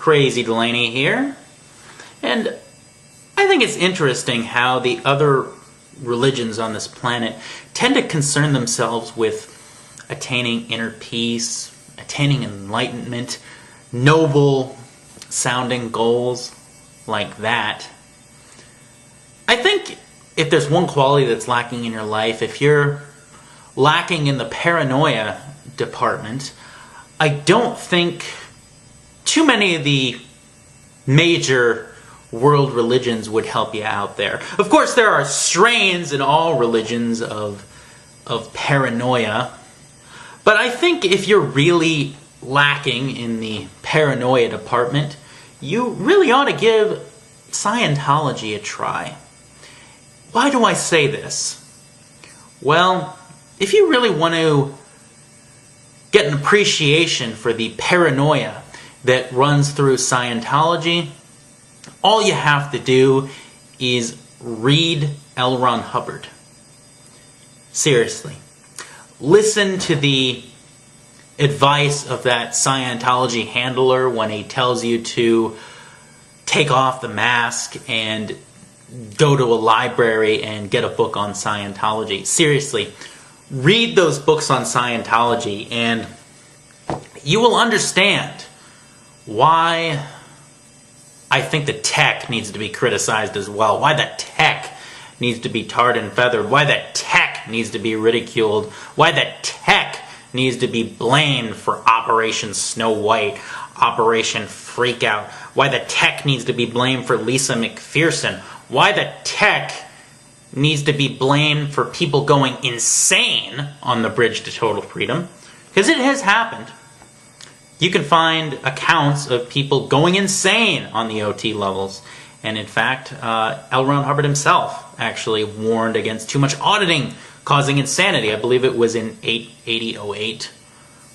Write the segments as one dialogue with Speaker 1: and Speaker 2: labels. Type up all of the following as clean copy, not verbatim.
Speaker 1: Crazy Delaney here, and I think it's interesting how the other religions on this planet tend to concern themselves with attaining inner peace, attaining enlightenment, noble sounding goals like that. I think if there's one quality that's lacking in your life, if you're lacking in the paranoia department, I don't think too many of the major world religions would help you out there. Of course, there are strains in all religions of paranoia, but I think if you're really lacking in the paranoia department, you really ought to give Scientology a try. Why do I say this? Well, if you really want to get an appreciation for the paranoia that runs through Scientology, all you have to do is read L. Ron Hubbard. Seriously. Listen to the advice of that Scientology handler when he tells you to take off the mask and go to a library and get a book on Scientology. Seriously, read those books on Scientology and you will understand why I think the tech needs to be criticized as well. Why the tech needs to be tarred and feathered. Why the tech needs to be ridiculed. Why the tech needs to be blamed for Operation Snow White, Operation Freakout. Why the tech needs to be blamed for Lisa McPherson. Why the tech needs to be blamed for people going insane on the bridge to total freedom. Because it has happened. You can find accounts of people going insane on the OT levels. And in fact, L. Ron Hubbard himself actually warned against too much auditing causing insanity. I believe it was in 8008,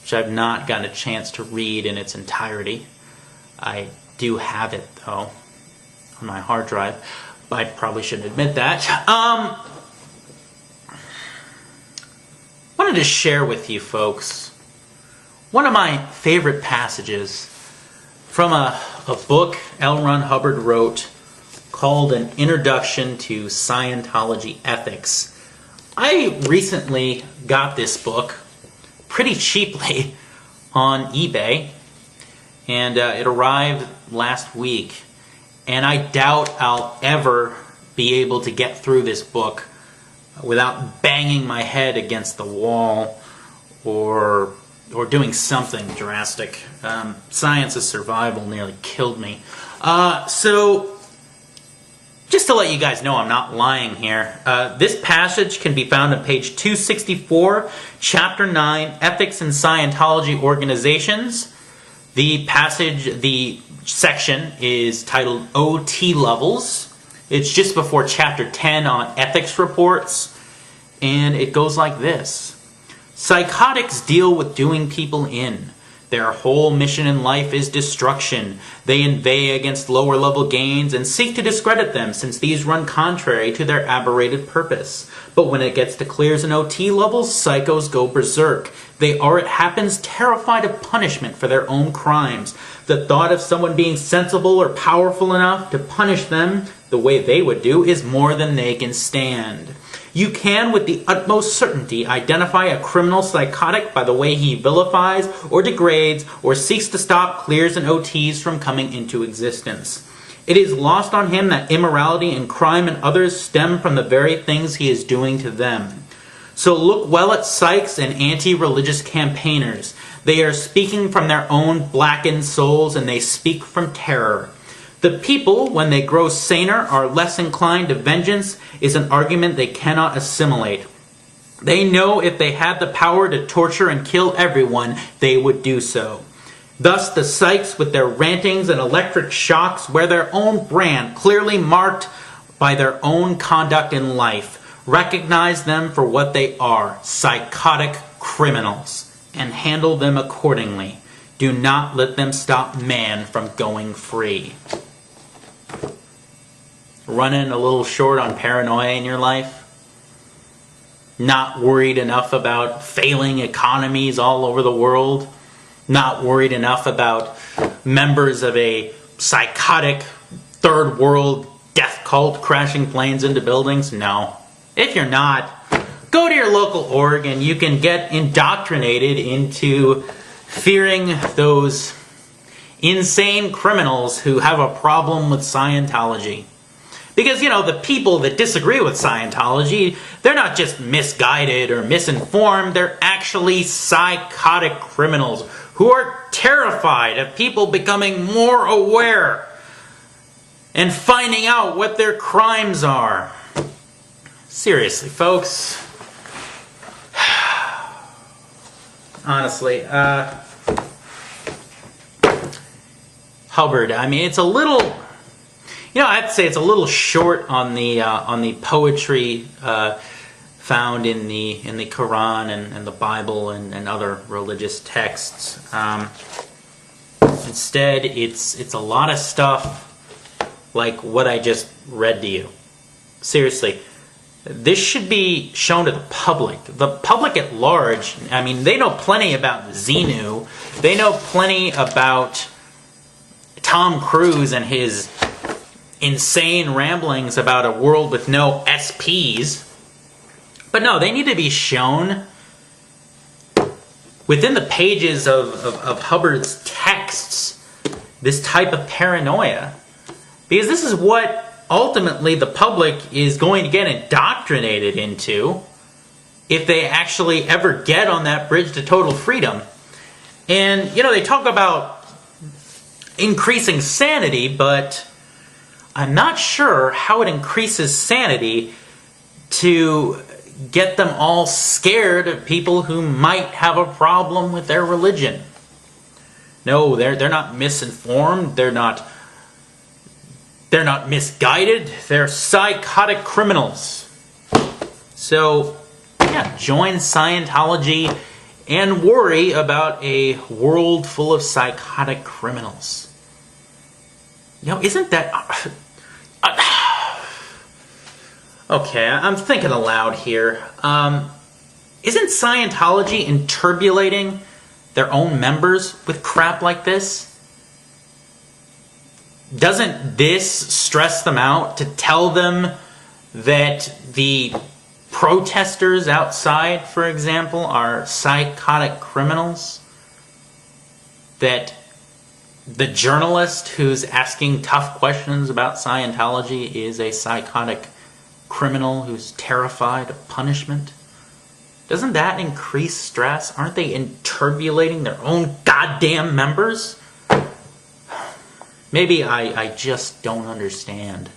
Speaker 1: which I've not gotten a chance to read in its entirety. I do have it, though, on my hard drive. But I probably shouldn't admit that. Wanted to share with you folks one of my favorite passages from a book L. Ron Hubbard wrote called An Introduction to Scientology Ethics. I recently got this book pretty cheaply on eBay, and it arrived last week. And I doubt I'll ever be able to get through this book without banging my head against the wall or doing something drastic. Science of Survival nearly killed me. So, just to let you guys know I'm not lying here, this passage can be found on page 264, Chapter 9, Ethics in Scientology Organizations. The section is titled OT Levels. It's just before Chapter 10 on Ethics Reports, and it goes like this. Psychotics deal with doing people in. Their whole mission in life is destruction. They inveigh against lower level gains and seek to discredit them since these run contrary to their aberrated purpose. But when it gets to clears and OT levels, psychos go berserk. They are, it happens, terrified of punishment for their own crimes. The thought of someone being sensible or powerful enough to punish them the way they would do is more than they can stand. You can, with the utmost certainty, identify a criminal psychotic by the way he vilifies or degrades or seeks to stop clears and OTs from coming into existence. It is lost on him that immorality and crime and others stem from the very things he is doing to them. So look well at psychs and anti-religious campaigners. They are speaking from their own blackened souls, and they speak from terror. The people, when they grow saner, are less inclined to vengeance is an argument they cannot assimilate. They know if they had the power to torture and kill everyone, they would do so. Thus, the psychs, with their rantings and electric shocks, wear their own brand, clearly marked by their own conduct in life. Recognize them for what they are, psychotic criminals, and handle them accordingly. Do not let them stop man from going free. Running a little short on paranoia in your life? Not worried enough about failing economies all over the world? Not worried enough about members of a psychotic third world death cult crashing planes into buildings? No. If you're not, go to your local org and you can get indoctrinated into fearing those insane criminals who have a problem with Scientology. Because, you know, the people that disagree with Scientology, they're not just misguided or misinformed, they're actually psychotic criminals who are terrified of people becoming more aware and finding out what their crimes are. Seriously, folks. Honestly, Hubbard, I mean, it's a little, you know, I have to say it's a little short on the poetry found in the Quran and the Bible and other religious texts. Instead, it's a lot of stuff like what I just read to you. Seriously, this should be shown to the public. The public at large, I mean, they know plenty about Xenu. They know plenty about Tom Cruise and his insane ramblings about a world with no SPs. But no, they need to be shown within the pages of Hubbard's texts, this type of paranoia. Because this is what ultimately the public is going to get indoctrinated into if they actually ever get on that bridge to total freedom. And, you know, they talk about increasing sanity, but I'm not sure how it increases sanity to get them all scared of people who might have a problem with their religion. No, they're not misinformed, they're not misguided, they're psychotic criminals. So, yeah, join Scientology and worry about a world full of psychotic criminals. You know, isn't that... Okay, I'm thinking aloud here. Isn't Scientology interpolating their own members with crap like this? Doesn't this stress them out to tell them that the protesters outside, for example, are psychotic criminals? That the journalist who's asking tough questions about Scientology is a psychotic criminal who's terrified of punishment? Doesn't that increase stress? Aren't they interpolating their own goddamn members? Maybe I just don't understand.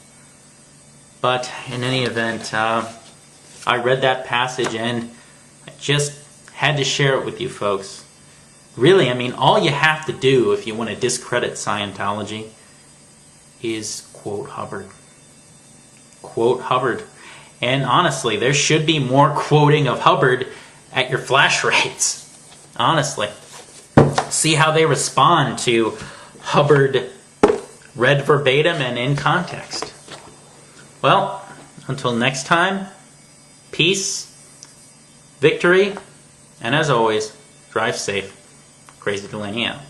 Speaker 1: But in any event, I read that passage and I just had to share it with you folks. Really, I mean, all you have to do if you want to discredit Scientology is quote Hubbard. Quote Hubbard. And honestly, there should be more quoting of Hubbard at your flash rates. Honestly. See how they respond to Hubbard read verbatim and in context. Well, until next time, peace, victory, and as always, drive safe. Crazy Delaney out.